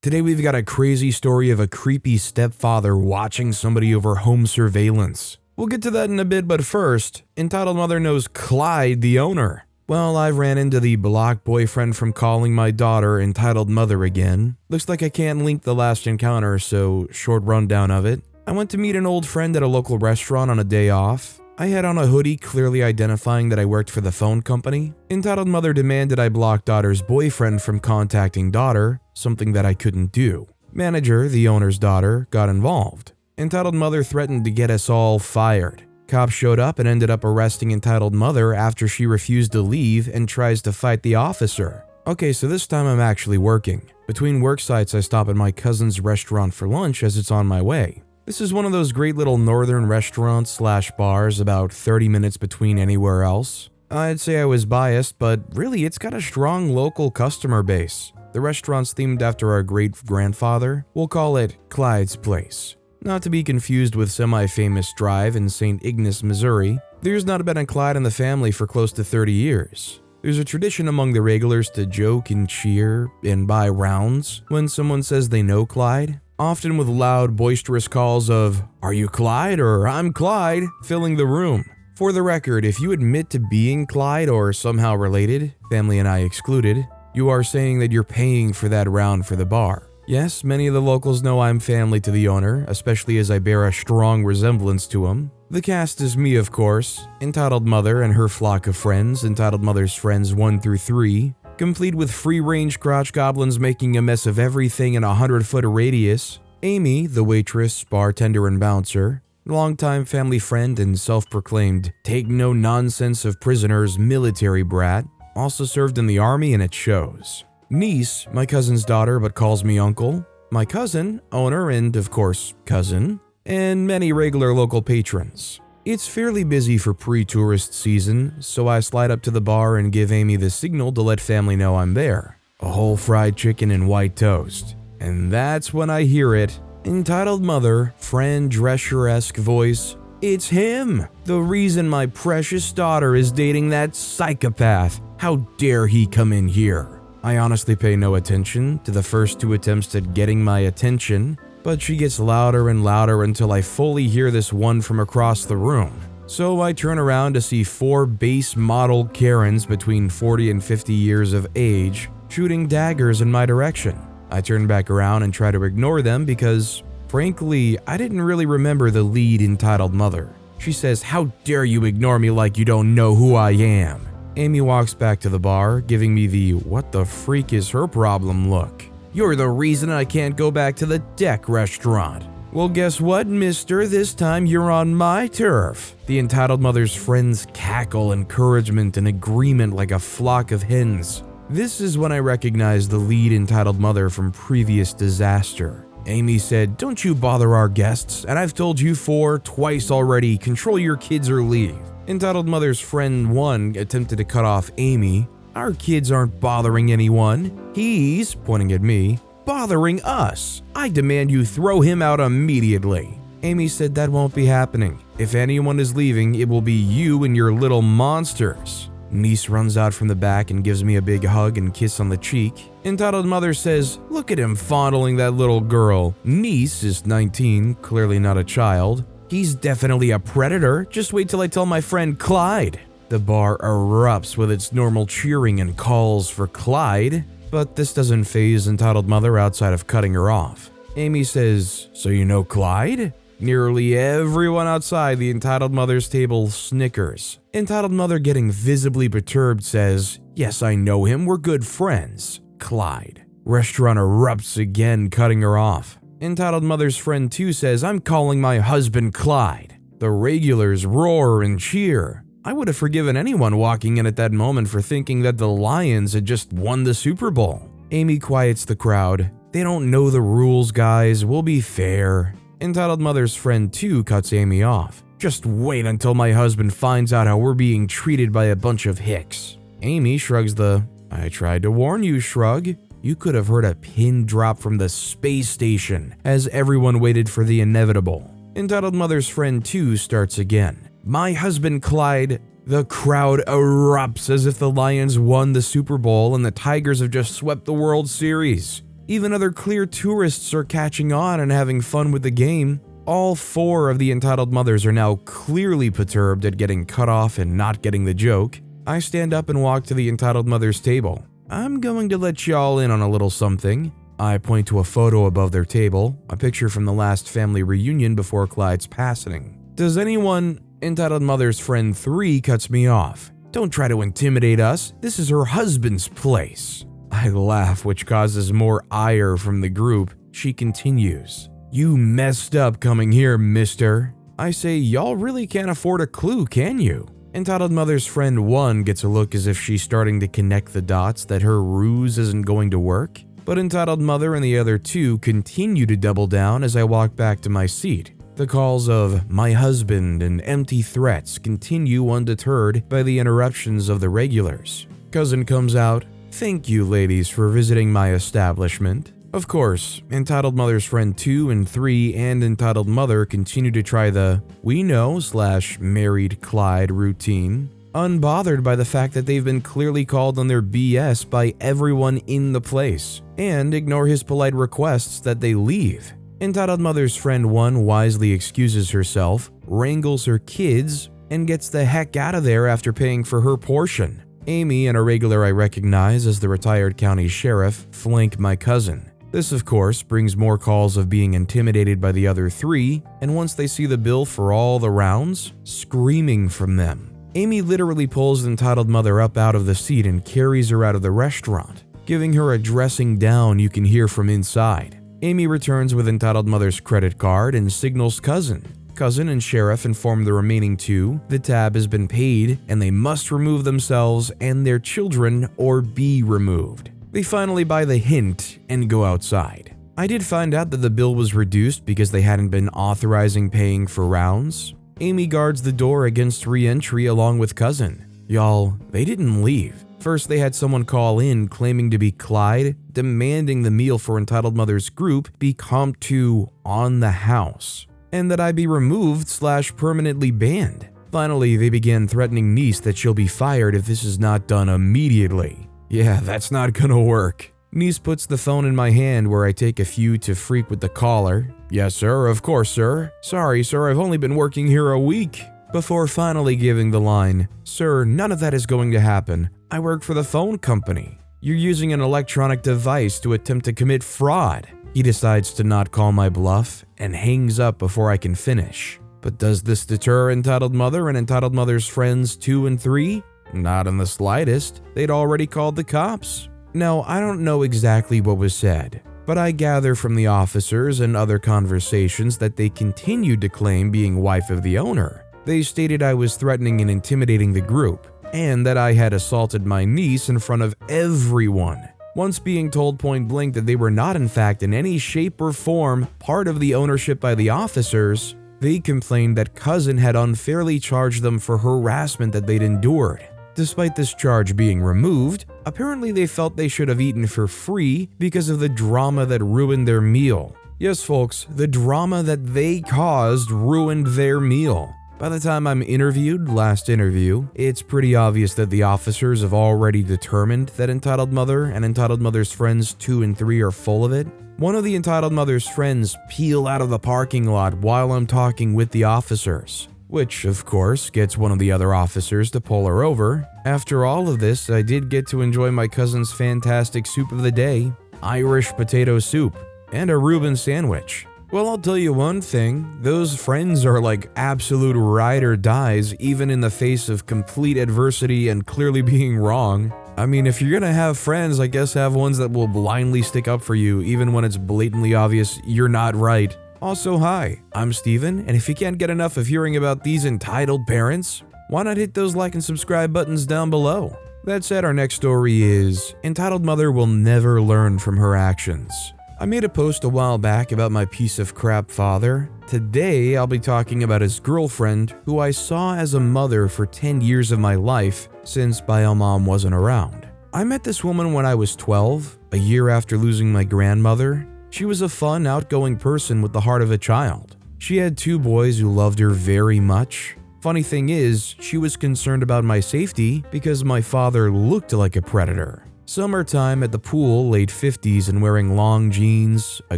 Today we've got a crazy story of a creepy stepfather watching somebody over home surveillance. We'll get to that in a bit, but first, Entitled Mother knows Clyde, the owner. Well, I ran into the blocked boyfriend from calling my daughter Entitled Mother again. Looks like I can't link the last encounter, so short rundown of it. I went to meet an old friend at a local restaurant on a day off. I had on a hoodie clearly identifying that I worked for the phone company. Entitled Mother demanded I block daughter's boyfriend from contacting daughter, something that I couldn't do. Manager, the owner's daughter, got involved. Entitled Mother threatened to get us all fired. Cops showed up and ended up arresting Entitled Mother after she refused to leave and tries to fight the officer. Okay, so this time I'm actually working. Between work sites, I stop at my cousin's restaurant for lunch as it's on my way. This is one of those great little northern restaurants/bars about 30 minutes between anywhere else. I'd say I was biased, but really it's got a strong local customer base. The restaurant's themed after our great-grandfather. We'll call it Clyde's Place. Not to be confused with Semi-Famous Drive in St. Ignace, Missouri. There's not been a Clyde in the family for close to 30 years. There's a tradition among the regulars to joke and cheer and buy rounds when someone says they know Clyde. Often with loud, boisterous calls of, "Are you Clyde?" or "I'm Clyde," filling the room. For the record, if you admit to being Clyde or somehow related, family and I excluded, you are saying that you're paying for that round for the bar. Yes, many of the locals know I'm family to the owner, especially as I bear a strong resemblance to him. The cast is me, of course, Entitled Mother and her flock of friends, Entitled Mother's friends 1 through 3, complete with free-range crotch goblins making a mess of everything in a 100-foot radius. Amy, the waitress, bartender, and bouncer, longtime family friend and self-proclaimed take-no-nonsense of prisoners military brat, also served in the army and it shows. Niece, my cousin's daughter but calls me uncle. My cousin, owner and, of course, cousin. And many regular local patrons. It's fairly busy for pre-tourist season, so I slide up to the bar and give Amy the signal to let family know I'm there. A whole fried chicken and white toast. And that's when I hear it. Entitled Mother, Fran Drescher-esque voice. It's him! The reason my precious daughter is dating that psychopath. How dare he come in here? I honestly pay no attention to the first 2 attempts at getting my attention, but she gets louder and louder until I fully hear this one from across the room. So I turn around to see 4 base model Karens between 40 and 50 years of age shooting daggers in my direction. I turn back around and try to ignore them because, frankly, I didn't really remember the lead Entitled Mother. She says, "How dare you ignore me like you don't know who I am?" Amy walks back to the bar, giving me the "what the freak is her problem" look. "You're the reason I can't go back to the Deck restaurant." "Well, guess what, mister? This time you're on my turf." The Entitled Mother's friends cackle encouragement and agreement like a flock of hens. This is when I recognize the lead Entitled Mother from previous disaster. Amy said, "Don't you bother our guests, and I've told you twice already, control your kids or leave." Entitled Mother's friend 1 attempted to cut off Amy. "Our kids aren't bothering anyone. He's," pointing at me, "bothering us. I demand you throw him out immediately." Amy said that won't be happening. "If anyone is leaving, it will be you and your little monsters." Niece runs out from the back and gives me a big hug and kiss on the cheek. Entitled Mother says, "Look at him fondling that little girl." Niece is 19, clearly not a child. "He's definitely a predator. Just wait till I tell my friend Clyde." The bar erupts with its normal cheering and calls for Clyde, but this doesn't faze Entitled Mother outside of cutting her off. Amy says, "So you know Clyde?" Nearly everyone outside the Entitled Mother's table snickers. Entitled Mother, getting visibly perturbed, says, "Yes, I know him. We're good friends." Clyde. Restaurant erupts again, cutting her off. Entitled Mother's friend 2 says, "I'm calling my husband Clyde." The regulars roar and cheer. I would have forgiven anyone walking in at that moment for thinking that the Lions had just won the Super Bowl. Amy quiets the crowd. "They don't know the rules, guys. We'll be fair." Entitled Mother's friend 2 cuts Amy off. "Just wait until my husband finds out how we're being treated by a bunch of hicks." Amy shrugs the "I tried to warn you" shrug. You could have heard a pin drop from the space station as everyone waited for the inevitable. Entitled Mother's friend 2 starts again. "My husband Clyde." The crowd erupts as if the Lions won the Super Bowl and the Tigers have just swept the World Series. Even other clear tourists are catching on and having fun with the game. All 4 of the entitled mothers are now clearly perturbed at getting cut off and not getting the joke. I stand up and walk to the entitled mother's table. I'm going to let y'all in on a little something. I point to a photo above their table, a picture from the last family reunion before Clyde's passing. Does anyone? Entitled mother's friend 3 cuts me off. Don't try to intimidate us. This is her husband's place. I laugh, which causes more ire from the group. She continues. You messed up coming here, mister. I say, y'all really can't afford a clue, can you? Entitled mother's friend 1 gets a look as if she's starting to connect the dots that her ruse isn't going to work. But entitled mother and the other 2 continue to double down as I walk back to my seat. The calls of my husband and empty threats continue undeterred by the interruptions of the regulars. Cousin comes out. Thank you, ladies, for visiting my establishment. Of course, entitled mother's friend 2 and 3 and entitled mother continue to try the we know/married Clyde routine, unbothered by the fact that they've been clearly called on their BS by everyone in the place, and ignore his polite requests that they leave. Entitled mother's friend 1 wisely excuses herself, wrangles her kids, and gets the heck out of there after paying for her portion. Amy and a regular I recognize as the retired county sheriff flank my cousin. This, of course, brings more calls of being intimidated by the other 3, and once they see the bill for all the rounds, screaming from them. Amy literally pulls the entitled mother up out of the seat and carries her out of the restaurant, giving her a dressing down you can hear from inside. Amy returns with entitled mother's credit card and signals cousin. Cousin and sheriff inform the remaining 2 the tab has been paid and they must remove themselves and their children or be removed. They finally buy the hint and go outside. I did find out that the bill was reduced because they hadn't been authorizing paying for rounds. Amy guards the door against re-entry along with cousin. Y'all, they didn't leave. First, they had someone call in claiming to be Clyde, demanding the meal for entitled mother's group be comped to on the house, and that I be removed/permanently banned. Finally, they began threatening niece that she'll be fired if this is not done immediately. Yeah, that's not gonna work. Niece puts the phone in my hand where I take a few to freak with the caller. Yes, sir, of course, sir. Sorry, sir, I've only been working here a week. Before finally giving the line, sir, none of that is going to happen. I work for the phone company. You're using an electronic device to attempt to commit fraud. He decides to not call my bluff and hangs up before I can finish. But does this deter entitled mother and entitled mother's friends 2 and 3? Not in the slightest. They'd already called the cops. Now, I don't know exactly what was said, but I gather from the officers and other conversations that they continued to claim being wife of the owner. They stated I was threatening and intimidating the group, and that I had assaulted my niece in front of everyone. Once being told point blank that they were not in fact in any shape or form part of the ownership by the officers, they complained that cousin had unfairly charged them for harassment that they'd endured. Despite this charge being removed, apparently they felt they should have eaten for free because of the drama that ruined their meal. Yes, folks, the drama that they caused ruined their meal. By the time I'm interviewed, last interview, it's pretty obvious that the officers have already determined that entitled mother and entitled mother's friends 2 and 3 are full of it. One of the entitled mother's friends peel out of the parking lot while I'm talking with the officers, which, of course, gets one of the other officers to pull her over. After all of this, I did get to enjoy my cousin's fantastic soup of the day, Irish potato soup, and a Reuben sandwich. Well, I'll tell you one thing, those friends are like absolute ride or dies even in the face of complete adversity and clearly being wrong. I mean, if you're gonna have friends, I guess have ones that will blindly stick up for you even when it's blatantly obvious you're not right. Also, hi, I'm Steven, and if you can't get enough of hearing about these entitled parents, why not hit those like and subscribe buttons down below? That said, our next story is Entitled Mother Will Never Learn from Her Actions. I made a post a while back about my piece of crap father. Today, I'll be talking about his girlfriend, who I saw as a mother for 10 years of my life since bio mom wasn't around. I met this woman when I was 12, a year after losing my grandmother. She was a fun, outgoing person with the heart of a child. She had 2 boys who loved her very much. Funny thing is, she was concerned about my safety because my father looked like a predator. Summertime at the pool, late 50s, and wearing long jeans, a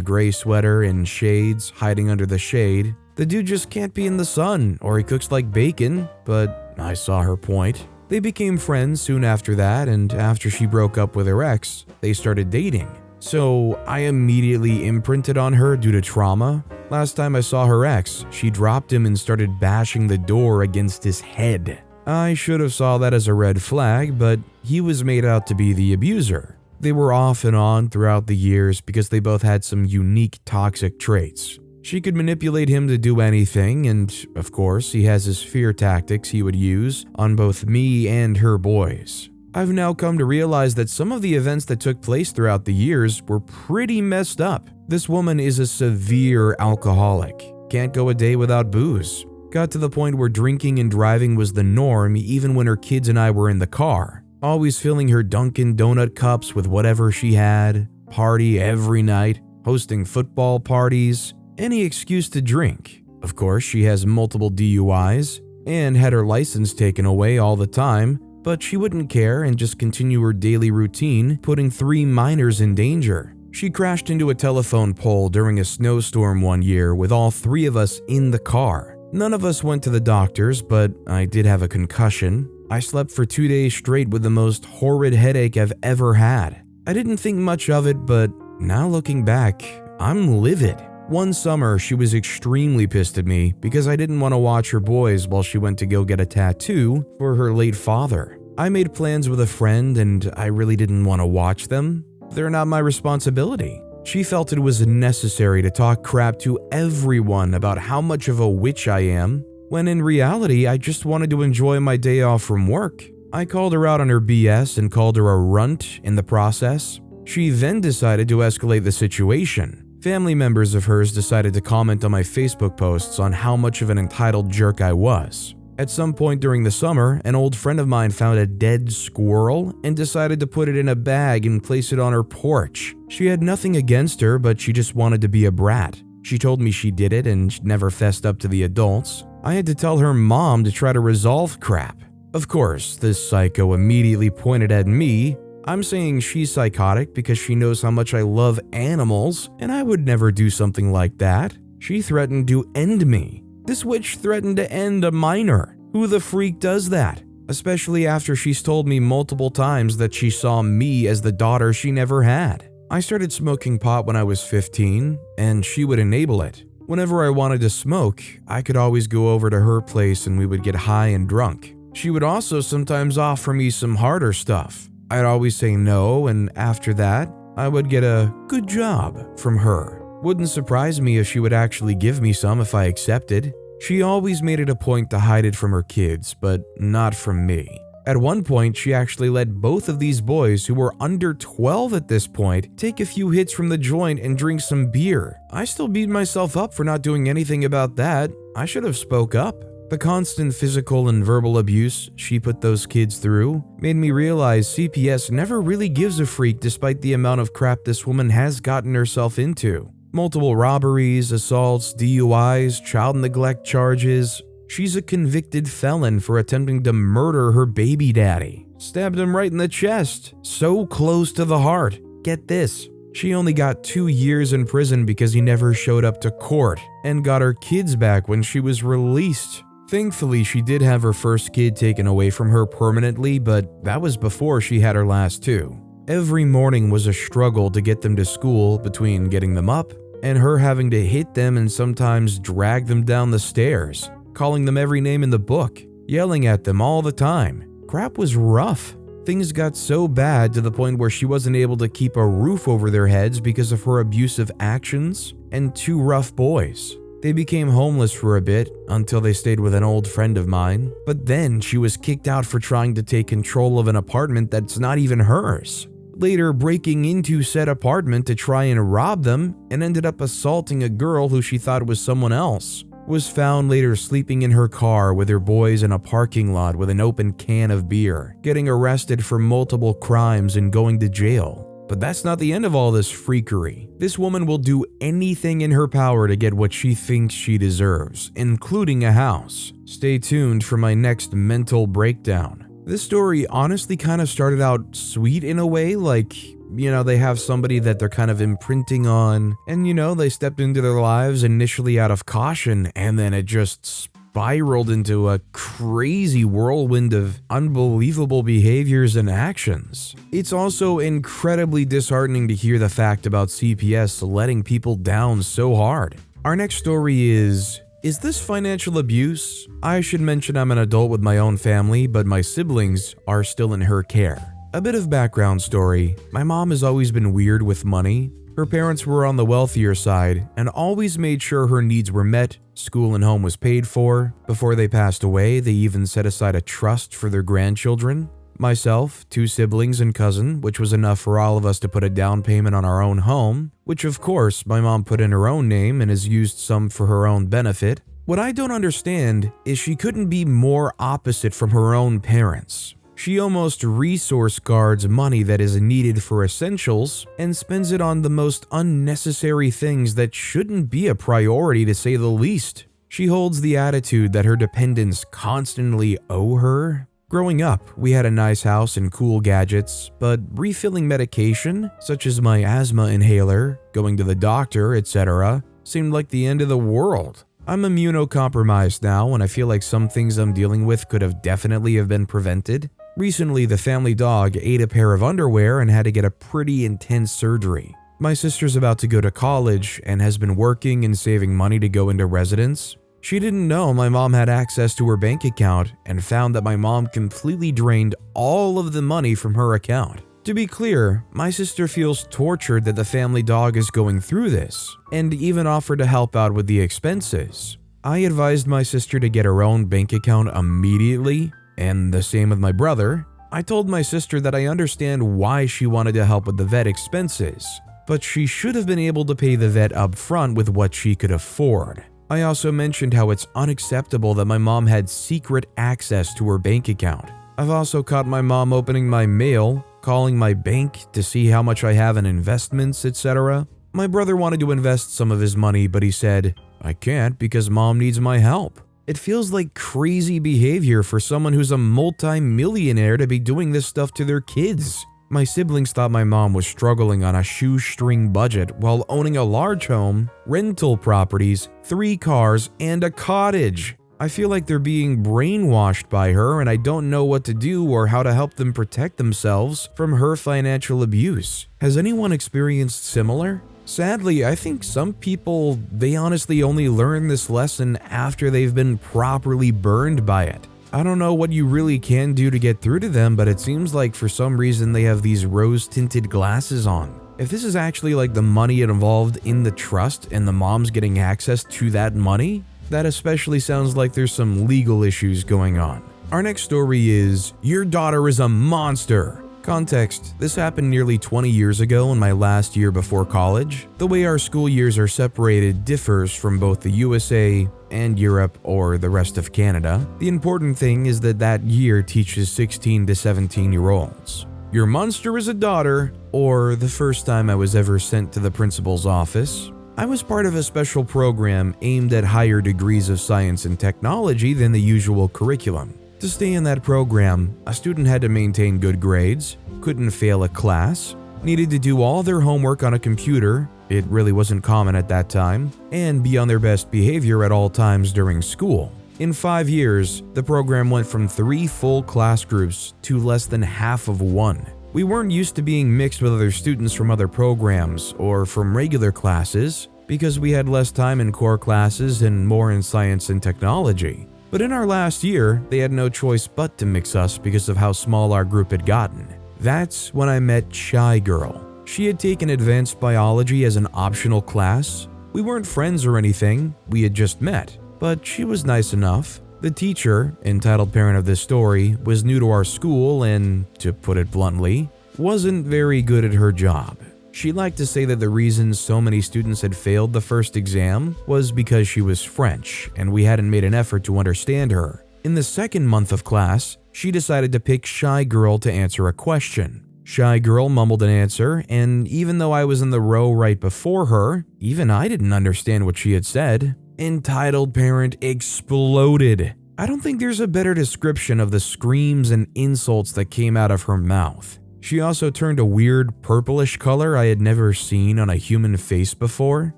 gray sweater, and shades, hiding under the shade. The dude just can't be in the sun, or he cooks like bacon, but I saw her point. They became friends soon after that, and after she broke up with her ex, they started dating. So I immediately imprinted on her due to trauma. Last time I saw her ex, she dropped him and started bashing the door against his head. I should have saw that as a red flag, but he was made out to be the abuser. They were off and on throughout the years because they both had some unique toxic traits. She could manipulate him to do anything, and of course, he has his fear tactics he would use on both me and her boys. I've now come to realize that some of the events that took place throughout the years were pretty messed up. This woman is a severe alcoholic, can't go a day without booze. Got to the point where drinking and driving was the norm even when her kids and I were in the car. Always filling her Dunkin' Donut cups with whatever she had, party every night, hosting football parties, any excuse to drink. Of course, she has multiple DUIs and had her license taken away all the time, but she wouldn't care and just continue her daily routine, putting 3 minors in danger. She crashed into a telephone pole during a snowstorm one year with all 3 of us in the car. None of us went to the doctors, but I did have a concussion. I slept for 2 days straight with the most horrid headache I've ever had. I didn't think much of it, but now looking back, I'm livid. One summer, she was extremely pissed at me because I didn't want to watch her boys while she went to go get a tattoo for her late father. I made plans with a friend and I really didn't want to watch them. They're not my responsibility. She felt it was necessary to talk crap to everyone about how much of a witch I am, when in reality, I just wanted to enjoy my day off from work. I called her out on her BS and called her a runt in the process. She then decided to escalate the situation. Family members of hers decided to comment on my Facebook posts on how much of an entitled jerk I was. At some point during the summer, an old friend of mine found a dead squirrel and decided to put it in a bag and place it on her porch. She had nothing against her, but she just wanted to be a brat. She told me she did it and never fessed up to the adults. I had to tell her mom to try to resolve crap. Of course, this psycho immediately pointed at me. I'm saying she's psychotic because she knows how much I love animals, and I would never do something like that. She threatened to end me. This witch threatened to end a minor. Who the freak does that? Especially after she's told me multiple times that she saw me as the daughter she never had. I started smoking pot when I was 15, and she would enable it. Whenever I wanted to smoke, I could always go over to her place and we would get high and drunk. She would also sometimes offer me some harder stuff. I'd always say no, and after that, I would get a good job from her. Wouldn't surprise me if she would actually give me some if I accepted. She always made it a point to hide it from her kids, but not from me. At one point, she actually let both of these boys, who were under 12 at this point, take a few hits from the joint and drink some beer. I still beat myself up for not doing anything about that. I should have spoke up. The constant physical and verbal abuse she put those kids through made me realize CPS never really gives a freak despite the amount of crap this woman has gotten herself into. Multiple robberies, assaults, DUIs, child neglect charges. She's a convicted felon for attempting to murder her baby daddy. Stabbed him right in the chest, so close to the heart. Get this, she only got 2 years in prison because he never showed up to court and got her kids back when she was released. Thankfully, she did have her first kid taken away from her permanently, but that was before she had her last 2. Every morning was a struggle to get them to school between getting them up and her having to hit them and sometimes drag them down the stairs, calling them every name in the book, yelling at them all the time. Crap was rough. Things got so bad to the point where she wasn't able to keep a roof over their heads because of her abusive actions and 2 rough boys. They became homeless for a bit until they stayed with an old friend of mine, but then she was kicked out for trying to take control of an apartment that's not even hers. Later breaking into said apartment to try and rob them and ended up assaulting a girl who she thought was someone else. Was found later sleeping in her car with her boys in a parking lot with an open can of beer, getting arrested for multiple crimes and going to jail. But that's not the end of all this freakery. This woman will do anything in her power to get what she thinks she deserves, including a house. Stay tuned for my next mental breakdown. This story honestly kind of started out sweet in a way, like, they have somebody that they're kind of imprinting on, and they stepped into their lives initially out of caution, and then it just spiraled into a crazy whirlwind of unbelievable behaviors and actions. It's also incredibly disheartening to hear the fact about CPS letting people down so hard. Our next story is this financial abuse? I should mention I'm an adult with my own family, but my siblings are still in her care. A bit of background story. My mom has always been weird with money. Her parents were on the wealthier side and always made sure her needs were met, school and home was paid for. Before they passed away, they even set aside a trust for their grandchildren. Myself, 2 siblings and cousin, which was enough for all of us to put a down payment on our own home, which of course my mom put in her own name and has used some for her own benefit. What I don't understand is she couldn't be more opposite from her own parents. She almost resource guards money that is needed for essentials and spends it on the most unnecessary things that shouldn't be a priority to say the least. She holds the attitude that her dependents constantly owe her. Growing up, we had a nice house and cool gadgets, but refilling medication, such as my asthma inhaler, going to the doctor, etc., seemed like the end of the world. I'm immunocompromised now, and I feel like some things I'm dealing with could have definitely been prevented. Recently, the family dog ate a pair of underwear and had to get a pretty intense surgery. My sister's about to go to college and has been working and saving money to go into residence. She didn't know my mom had access to her bank account and found that my mom completely drained all of the money from her account. To be clear, my sister feels tortured that the family dog is going through this, and even offered to help out with the expenses. I advised my sister to get her own bank account immediately, and the same with my brother. I told my sister that I understand why she wanted to help with the vet expenses, but she should have been able to pay the vet up front with what she could afford. I also mentioned how it's unacceptable that my mom had secret access to her bank account. I've also caught my mom opening my mail, calling my bank to see how much I have in investments, etc. My brother wanted to invest some of his money, but he said, "I can't because mom needs my help." It feels like crazy behavior for someone who's a multi-millionaire to be doing this stuff to their kids. My siblings thought my mom was struggling on a shoestring budget while owning a large home, rental properties, 3 cars, and a cottage. I feel like they're being brainwashed by her, and I don't know what to do or how to help them protect themselves from her financial abuse. Has anyone experienced similar? Sadly, I think some people, they honestly only learn this lesson after they've been properly burned by it. I don't know what you really can do to get through to them, but it seems like for some reason they have these rose-tinted glasses on. If this is actually like the money involved in the trust and the mom's getting access to that money, that especially sounds like there's some legal issues going on. Our next story is, your daughter is a monster. Context: this happened nearly 20 years ago in my last year before college. The way our school years are separated differs from both the USA and Europe or the rest of Canada. The important thing is that year teaches 16 to 17-year-olds. Your monster is a daughter, or the first time I was ever sent to the principal's office. I was part of a special program aimed at higher degrees of science and technology than the usual curriculum. To stay in that program, a student had to maintain good grades, couldn't fail a class, needed to do all their homework on a computer, it really wasn't common at that time, and be on their best behavior at all times during school. In 5 years, the program went from 3 full class groups to less than half of 1. We weren't used to being mixed with other students from other programs or from regular classes because we had less time in core classes and more in science and technology. But in our last year, they had no choice but to mix us because of how small our group had gotten. That's when I met Shy Girl. She had taken advanced biology as an optional class. We weren't friends or anything, we had just met, but she was nice enough. The teacher, entitled parent of this story, was new to our school and, to put it bluntly, wasn't very good at her job. She liked to say that the reason so many students had failed the first exam was because she was French and we hadn't made an effort to understand her. In the second month of class, she decided to pick Shy Girl to answer a question. Shy Girl mumbled an answer, and even though I was in the row right before her, even I didn't understand what she had said. Entitled Parent exploded. I don't think there's a better description of the screams and insults that came out of her mouth. She also turned a weird purplish color I had never seen on a human face before.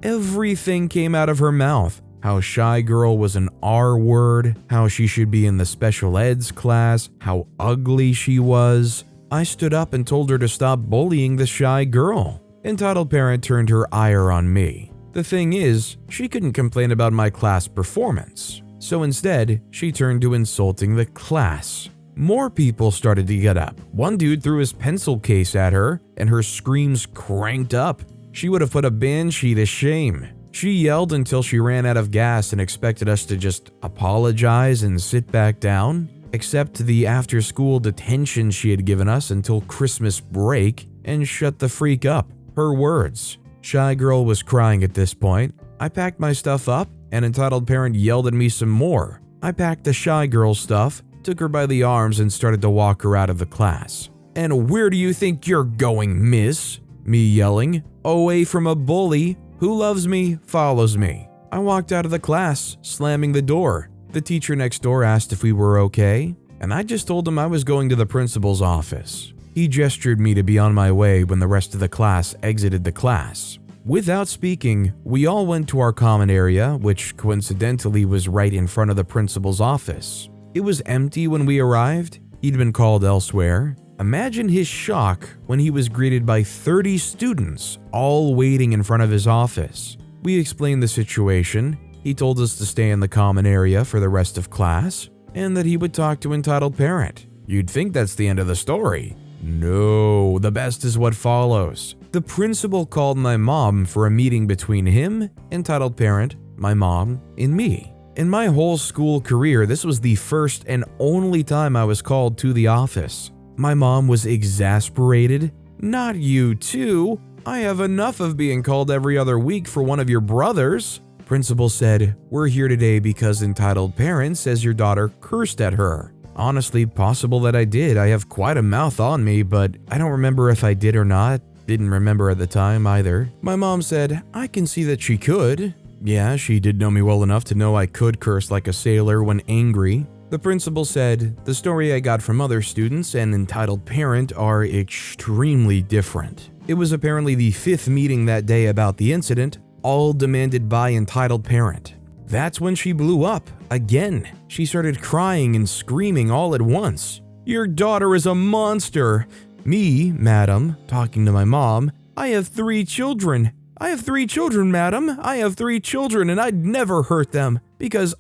Everything came out of her mouth. How shy girl was an R word, how she should be in the special eds class, how ugly she was. I stood up and told her to stop bullying the shy girl. Entitled parent turned her ire on me. The thing is, she couldn't complain about my class performance. So instead, she turned to insulting the class. More people started to get up. One dude threw his pencil case at her, and her screams cranked up. She would have put a banshee to shame. She yelled until she ran out of gas and expected us to just apologize and sit back down, accept the after-school detention she had given us until Christmas break, and shut the freak up. Her words. Shy girl was crying at this point. I packed my stuff up, and entitled parent yelled at me some more. I packed the shy girl's stuff, took her by the arms, and started to walk her out of the class. And where do you think you're going, miss? Me yelling. Away from a bully. Who loves me, follows me. I walked out of the class, slamming the door. The teacher next door asked if we were okay, and I just told him I was going to the principal's office. He gestured me to be on my way when the rest of the class exited the class. Without speaking, we all went to our common area, which coincidentally was right in front of the principal's office. It was empty when we arrived. He'd been called elsewhere. Imagine his shock when he was greeted by 30 students, all waiting in front of his office. We explained the situation. He told us to stay in the common area for the rest of class, and that he would talk to entitled parent. You'd think that's the end of the story. No, the best is what follows. The principal called my mom for a meeting between him, entitled parent, my mom, and me. In my whole school career, this was the first and only time I was called to the office. My mom was exasperated. Not you too. I have enough of being called every other week for one of your brothers. Principal said, we're here today because entitled parent says your daughter cursed at her. Honestly, possible that I did. I have quite a mouth on me, but I don't remember if I did or not. Didn't remember at the time either. My mom said, I can see that she could. Yeah, she did know me well enough to know I could curse like a sailor when angry. The principal said, the story I got from other students and entitled parent are extremely different. It was apparently the 5th meeting that day about the incident, all demanded by entitled parent. That's when she blew up. Again, she started crying and screaming all at once. Your daughter is a monster. Me, madam, talking to my mom, I have 3 children. I have 3 children, madam. I have 3 children and I'd never hurt them because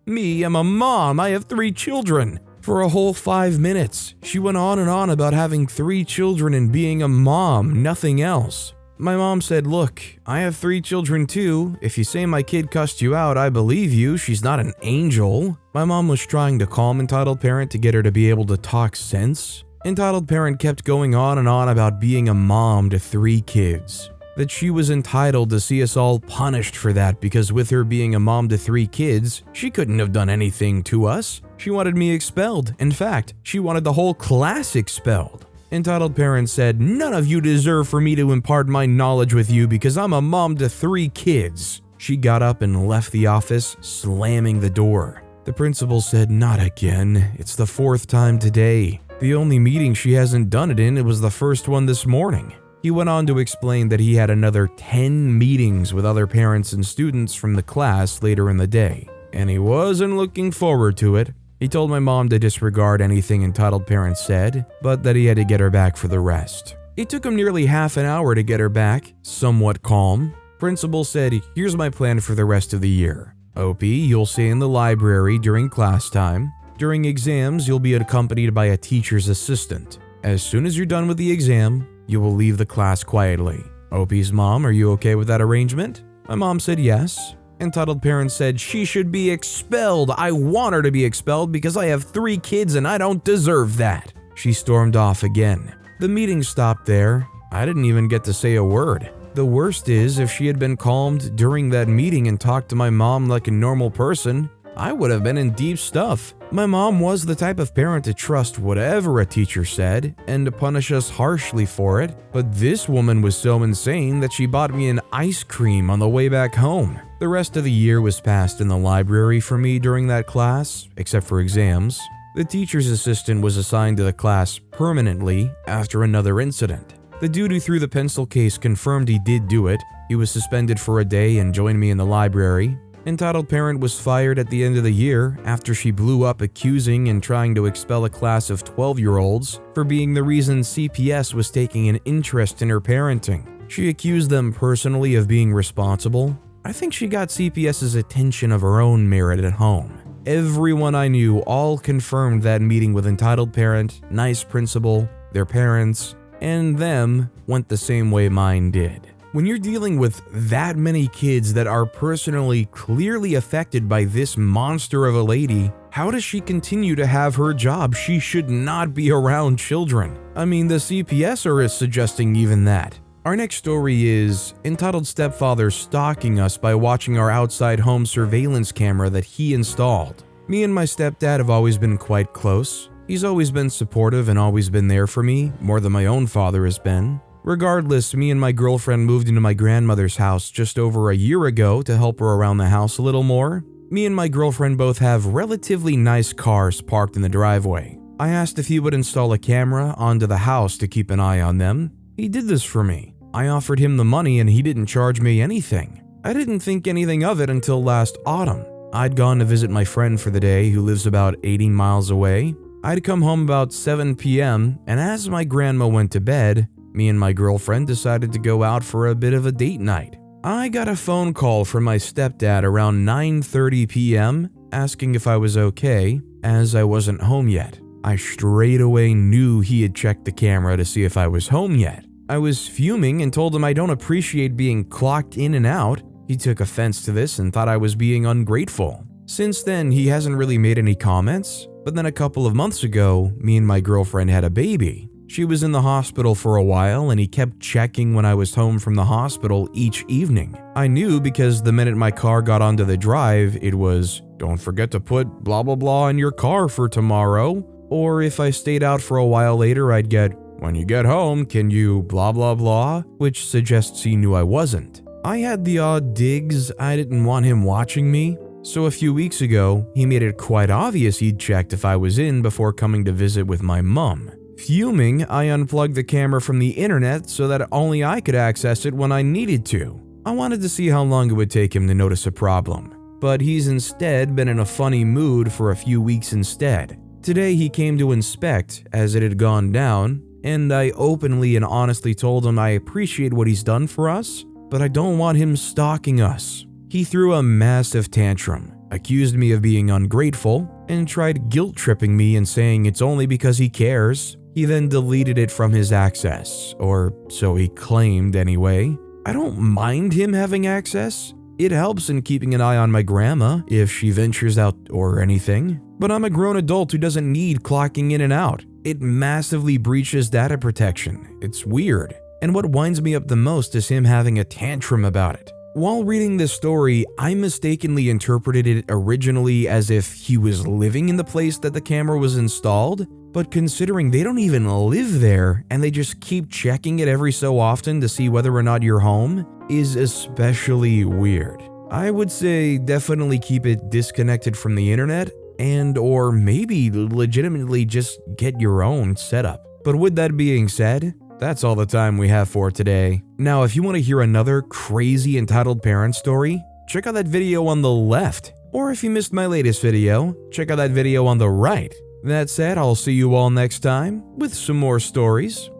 me, am a mom. I have 3 children. For a whole 5 minutes, she went on and on about having 3 children and being a mom, nothing else. My mom said, look, I have 3 children too. If you say my kid cussed you out, I believe you. She's not an angel. My mom was trying to calm entitled parent to get her to be able to talk sense. Entitled parent kept going on and on about being a mom to 3 kids. That she was entitled to see us all punished for that because with her being a mom to 3 kids, she couldn't have done anything to us. She wanted me expelled. In fact, she wanted the whole class expelled. Entitled parent said, none of you deserve for me to impart my knowledge with you because I'm a mom to 3 kids. She got up and left the office, slamming the door. The principal said, not again. It's the 4th time today. The only meeting she hasn't done it in, it was the first one this morning. He went on to explain that he had another 10 meetings with other parents and students from the class later in the day, and he wasn't looking forward to it. He told my mom to disregard anything entitled parent said, but that he had to get her back for the rest. It took him nearly half an hour to get her back, somewhat calm. Principal said, here's my plan for the rest of the year. OP, you'll stay in the library during class time. During exams, you'll be accompanied by a teacher's assistant. As soon as you're done with the exam, you will leave the class quietly. OP's mom, are you okay with that arrangement? My mom said yes. Entitled parent said she should be expelled. I want her to be expelled because I have 3 kids and I don't deserve that. She stormed off again. The meeting stopped there. I didn't even get to say a word. The worst is, if she had been calmed during that meeting and talked to my mom like a normal person, I would have been in deep stuff. My mom was the type of parent to trust whatever a teacher said and to punish us harshly for it, but this woman was so insane that she bought me an ice cream on the way back home. The rest of the year was passed in the library for me during that class, except for exams. The teacher's assistant was assigned to the class permanently after another incident. The dude who threw the pencil case confirmed he did do it. He was suspended for a day and joined me in the library. Entitled Parent was fired at the end of the year after she blew up accusing and trying to expel a class of 12-year-olds for being the reason CPS was taking an interest in her parenting. She accused them personally of being responsible. I think she got CPS's attention of her own merit at home. Everyone I knew all confirmed that meeting with Entitled Parent, nice principal, their parents, and them went the same way mine did. When you're dealing with that many kids that are personally clearly affected by this monster of a lady, how does she continue to have her job? She should not be around children. I mean, the CPS is suggesting even that. Our next story is entitled Stepfather Stalking Us by Watching Our Outside Home Surveillance Camera that he installed. Me and my stepdad have always been quite close. He's always been supportive and always been there for me, more than my own father has been. Regardless, me and my girlfriend moved into my grandmother's house just over a year ago to help her around the house a little more. Me and my girlfriend both have relatively nice cars parked in the driveway. I asked if he would install a camera onto the house to keep an eye on them. He did this for me. I offered him the money and he didn't charge me anything. I didn't think anything of it until last autumn. I'd gone to visit my friend for the day who lives about 80 miles away. I'd come home about 7 p.m. and as my grandma went to bed, me and my girlfriend decided to go out for a bit of a date night. I got a phone call from my stepdad around 9:30 p.m. asking if I was okay, as I wasn't home yet. I straight away knew he had checked the camera to see if I was home yet. I was fuming and told him I don't appreciate being clocked in and out. He took offense to this and thought I was being ungrateful. Since then, he hasn't really made any comments, but then a couple of months ago, me and my girlfriend had a baby. She was in the hospital for a while and he kept checking when I was home from the hospital each evening. I knew because the minute my car got onto the drive, it was, "Don't forget to put blah blah blah in your car for tomorrow." Or if I stayed out for a while later, I'd get, "When you get home, can you blah blah blah," which suggests he knew I wasn't. I had the odd digs I didn't want him watching me, so a few weeks ago, he made it quite obvious he'd checked if I was in before coming to visit with my mum. Fuming, I unplugged the camera from the internet so that only I could access it when I needed to. I wanted to see how long it would take him to notice a problem, but he's instead been in a funny mood for a few weeks instead. Today he came to inspect as it had gone down, and I openly and honestly told him I appreciate what he's done for us, but I don't want him stalking us. He threw a massive tantrum, accused me of being ungrateful, and tried guilt-tripping me and saying it's only because he cares. He then deleted it from his access, or so he claimed anyway. I don't mind him having access. It helps in keeping an eye on my grandma if she ventures out or anything. But I'm a grown adult who doesn't need clocking in and out. It massively breaches data protection. It's weird. And what winds me up the most is him having a tantrum about it. While reading this story, I mistakenly interpreted it originally as if he was living in the place that the camera was installed, but considering they don't even live there and they just keep checking it every so often to see whether or not you're home, is especially weird. I would say definitely keep it disconnected from the internet and or maybe legitimately just get your own setup. But with that being said, that's all the time we have for today. Now, if you want to hear another crazy entitled parent story, check out that video on the left. Or if you missed my latest video, check out that video on the right. That said, I'll see you all next time with some more stories.